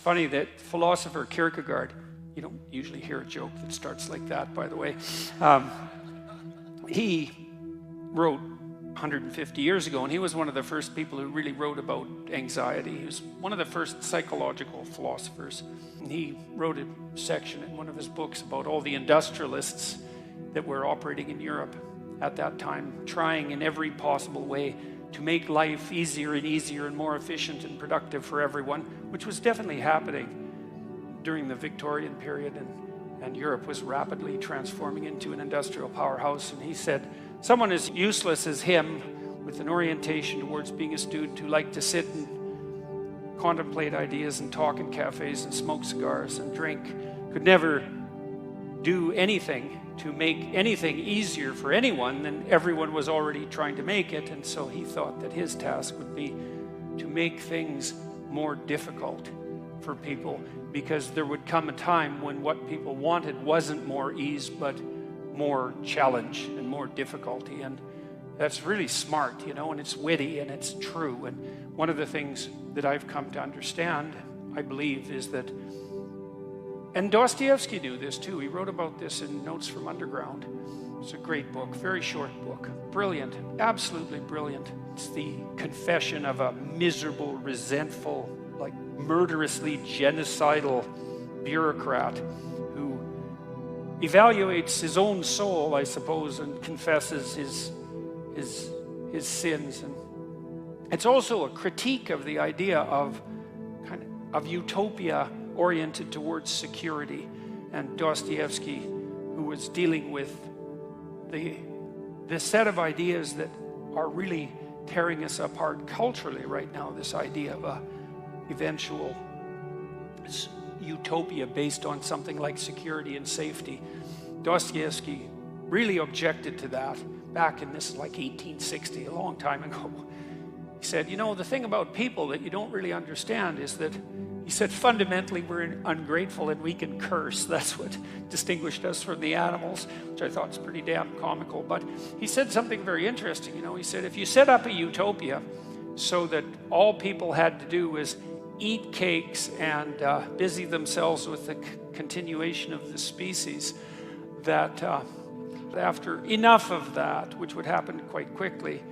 funny that philosopher Kierkegaard, you don't usually hear a joke that starts like that, by the way. He wrote 150 years ago, and he was one of the first people who really wrote about anxiety. He was one of the first psychological philosophers. And he wrote a section in one of his books about all the industrialists that were operating in Europe at that time, trying in every possible way to make life easier and easier and more efficient and productive for everyone, which was definitely happening during the Victorian period, and Europe was rapidly transforming into an industrial powerhouse. And he said, someone as useless as him, with an orientation towards being a student who liked to sit and contemplate ideas and talk in cafes and smoke cigars and drink, could never do anything to make anything easier for anyone than everyone was already trying to make it. And so he thought that his task would be to make things more difficult for people, because there would come a time when what people wanted wasn't more ease, but more challenge and more difficulty. And that's really smart, and it's witty and it's true. And one of the things that I've come to understand, I believe, is that, and Dostoevsky knew this too. He wrote about this in Notes from Underground. It's a great book, very short book, brilliant, absolutely brilliant. It's the confession of a miserable, resentful, like murderously genocidal bureaucrat who evaluates his own soul, I suppose, and confesses his sins. And it's also a critique of the idea of utopia oriented towards security. And Dostoevsky, who was dealing with the set of ideas that are really tearing us apart culturally right now, this idea of a eventual utopia based on something like security and safety. Dostoevsky really objected to that back in this, like 1860, a long time ago. He said, the thing about people that you don't really understand is that, he said, fundamentally we're ungrateful and we can curse. That's what distinguished us from the animals, which I thought was pretty damn comical. But he said something very interesting. He said, if you set up a utopia so that all people had to do was eat cakes and busy themselves with the continuation of the species, that after enough of that, which would happen quite quickly,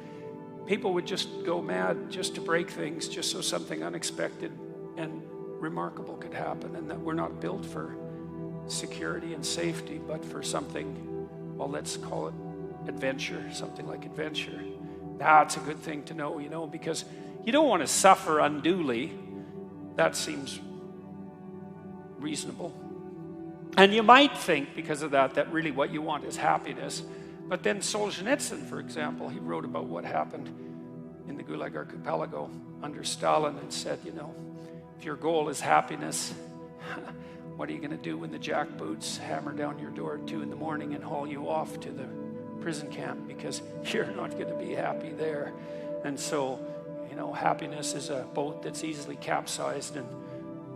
people would just go mad just to break things, just so something unexpected and remarkable could happen, and that we're not built for security and safety, but for something, well, let's call it adventure, something like adventure. That's a good thing to know, because you don't want to suffer unduly. That seems reasonable. And you might think, because of that really what you want is happiness. But then Solzhenitsyn, for example, he wrote about what happened in the Gulag Archipelago under Stalin and said, if your goal is happiness, what are you going to do when the jackboots hammer down your door at 2 a.m. and haul you off to the prison camp, because you're not going to be happy there. And so, happiness is a boat that's easily capsized, and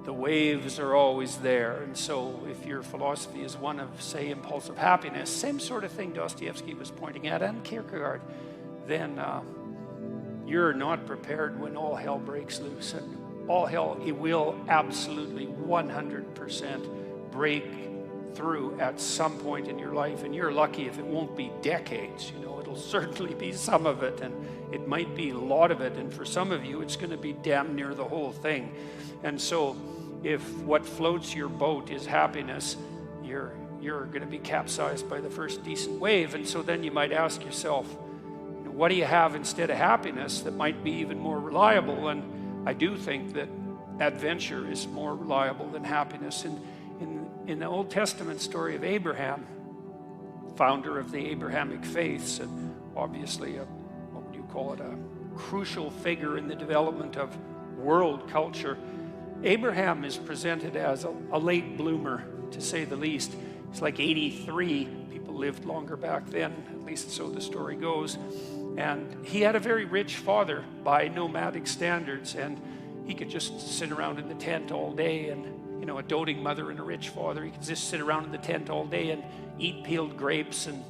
the waves are always there. And so if your philosophy is one of, say, impulsive happiness, same sort of thing Dostoevsky was pointing at, and Kierkegaard, then you're not prepared when all hell breaks loose. And all hell, it will absolutely 100% break through at some point in your life. And you're lucky if it won't be decades. It'll certainly be some of it, and it might be a lot of it. And for some of you, it's going to be damn near the whole thing. And so if what floats your boat is happiness, you're going to be capsized by the first decent wave. And so then you might ask yourself, what do you have instead of happiness that might be even more reliable? And I do think that adventure is more reliable than happiness. In the Old Testament story of Abraham, founder of the Abrahamic faiths, and obviously a crucial figure in the development of world culture, Abraham is presented as a late bloomer, to say the least. He's like 83. People lived longer back then, at least so the story goes. And he had a very rich father by nomadic standards, and he could just sit around in the tent all day, and a doting mother and a rich father, he could just sit around in the tent all day and eat peeled grapes and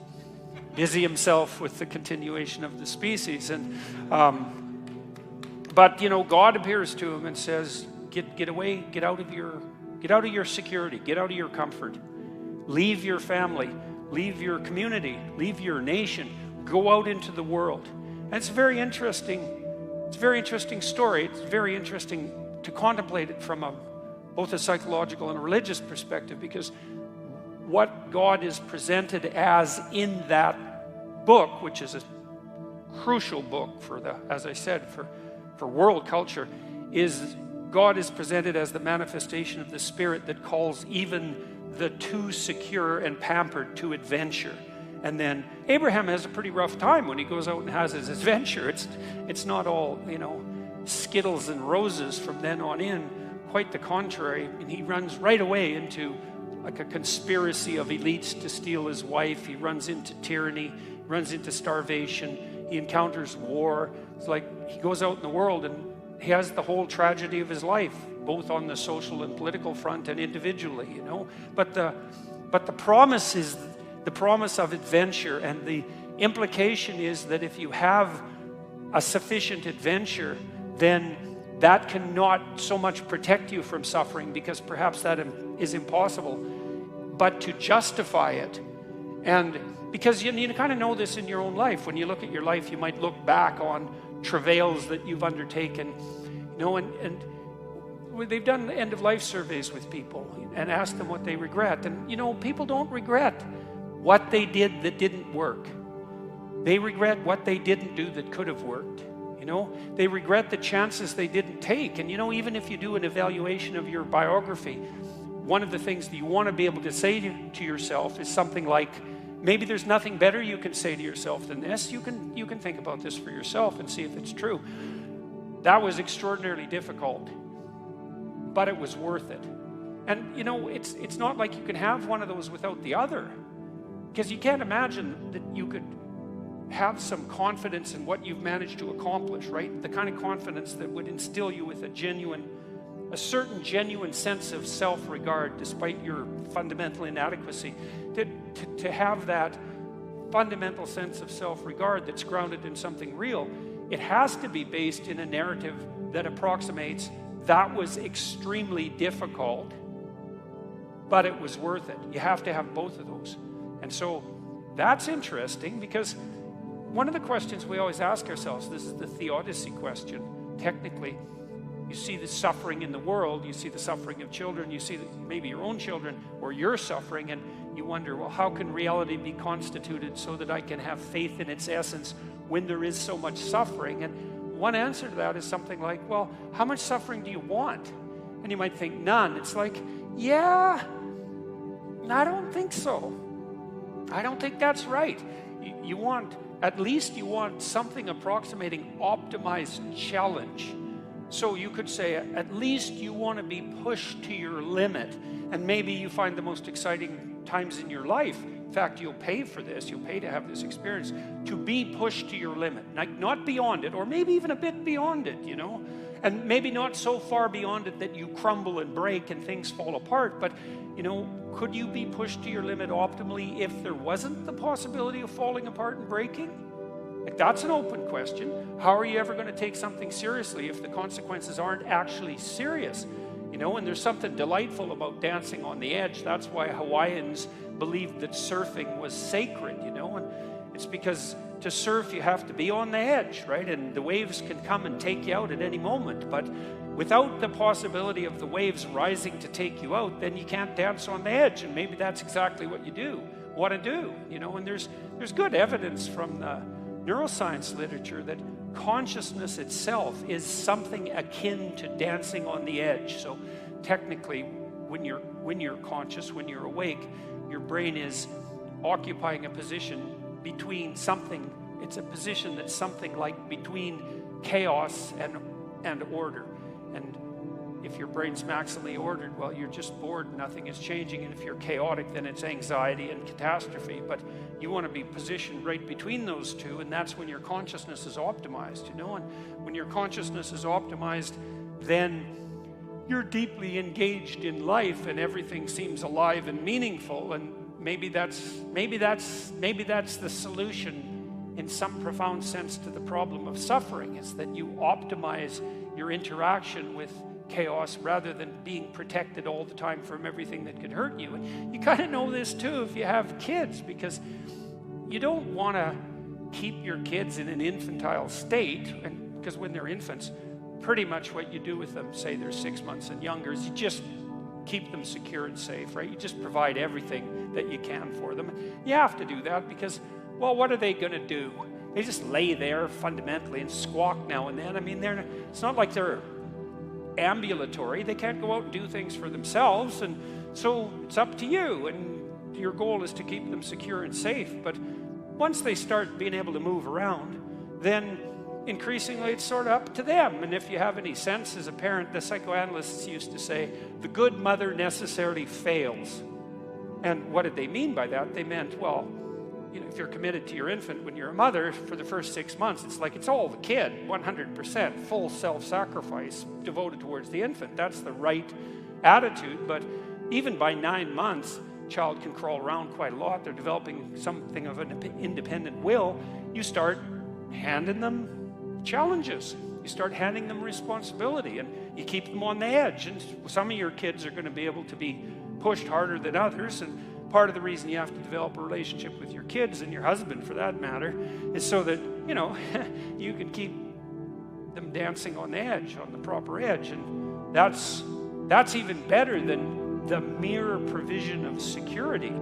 busy himself with the continuation of the species. And but God appears to him and says, get away, get out of your security, get out of your comfort. Leave your family, leave your community, leave your nation, go out into the world. And it's very interesting. It's a very interesting story. It's very interesting to contemplate it from both a psychological and a religious perspective, because what God is presented as in that book, which is a crucial book for as I said, for world culture, is God is presented as the manifestation of the Spirit that calls even the too secure and pampered to adventure. And then Abraham has a pretty rough time when he goes out and has his adventure. It's not all, Skittles and roses from then on in. Quite the contrary. And he runs right away into like a conspiracy of elites to steal his wife. He runs into tyranny, runs into starvation. He encounters war. It's like he goes out in the world and he has the whole tragedy of his life, both on the social and political front and individually, But the promise is the promise of adventure, and the implication is that if you have a sufficient adventure, then that cannot so much protect you from suffering, because perhaps that is impossible, but to justify it. And because you kind of know this in your own life. When you look at your life, you might look back on travails that you've undertaken, and they've done end-of-life surveys with people and asked them what they regret. And, people don't regret what they did that didn't work. They regret what they didn't do that could have worked. They regret the chances they didn't take. And, even if you do an evaluation of your biography, one of the things that you want to be able to say to yourself is something like, maybe there's nothing better you can say to yourself than this. You can think about this for yourself and see if it's true. That was extraordinarily difficult, but it was worth it. And, it's not like you can have one of those without the other, because you can't imagine that you could have some confidence in what you've managed to accomplish, right? The kind of confidence that would instill you with a certain genuine sense of self-regard despite your fundamental inadequacy. To have that fundamental sense of self-regard that's grounded in something real, it has to be based in a narrative that approximates that was extremely difficult, but it was worth it. You have to have both of those. And so that's interesting, because one of the questions we always ask ourselves, this is the theodicy question, technically. You see the suffering in the world, you see the suffering of children, you see maybe your own children or your suffering, and you wonder, well, how can reality be constituted so that I can have faith in its essence when there is so much suffering? And one answer to that is something like, well, how much suffering do you want? And you might think, none. It's like, yeah, I don't think so. I don't think that's right. At least you want something approximating optimized challenge. So you could say, at least you want to be pushed to your limit. And maybe you find the most exciting times in your life. In fact, you'll pay for this. You'll pay to have this experience, to be pushed to your limit. Like, not beyond it, or maybe even a bit beyond it, And maybe not so far beyond it that you crumble and break and things fall apart. But, could you be pushed to your limit optimally if there wasn't the possibility of falling apart and breaking? Like, that's an open question. How are you ever going to take something seriously if the consequences aren't actually serious? And there's something delightful about dancing on the edge. That's why Hawaiians believed that surfing was sacred, and it's because to surf you have to be on the edge, right? And the waves can come and take you out at any moment, but without the possibility of the waves rising to take you out, then you can't dance on the edge. And maybe that's exactly what you want to do, and there's good evidence from the neuroscience literature that consciousness itself is something akin to dancing on the edge. So technically, when you're conscious, when you're awake, your brain is occupying a position between something. It's a position that's something like between chaos and order. And if your brain's maximally ordered, well, you're just bored, nothing is changing. And if you're chaotic, then it's anxiety and catastrophe. But you want to be positioned right between those two, and that's when your consciousness is optimized, And when your consciousness is optimized, then you're deeply engaged in life, and everything seems alive and meaningful. And maybe that's the solution in some profound sense to the problem of suffering, is that you optimize your interaction with chaos rather than being protected all the time from everything that could hurt you. And you kind of know this too if you have kids, because you don't want to keep your kids in an infantile state, and because when they're infants, pretty much what you do with them, say they're 6 months and younger, is you just keep them secure and safe, right? You just provide everything that you can for them. You have to do that because, well, what are they going to do? They just lay there fundamentally and squawk now and then. I mean, it's not like they're ambulatory. They can't go out and do things for themselves, and so it's up to you, and your goal is to keep them secure and safe. But once they start being able to move around, then increasingly it's sort of up to them. And if you have any sense as a parent, the psychoanalysts used to say, the good mother necessarily fails. And what did they mean by that? They meant, well, you know, if you're committed to your infant when you're a mother for the first 6 months, it's like it's all the kid, 100%, full self-sacrifice devoted towards the infant. That's the right attitude. But even by 9 months, child can crawl around quite a lot. They're developing something of an independent will. You start handing them challenges. You start handing them responsibility, and you keep them on the edge. And some of your kids are going to be able to be pushed harder than others, and part of the reason you have to develop a relationship with your kids, and your husband for that matter, is so that, you know, you can keep them dancing on the edge, on the proper edge. And that's even better than the mere provision of security.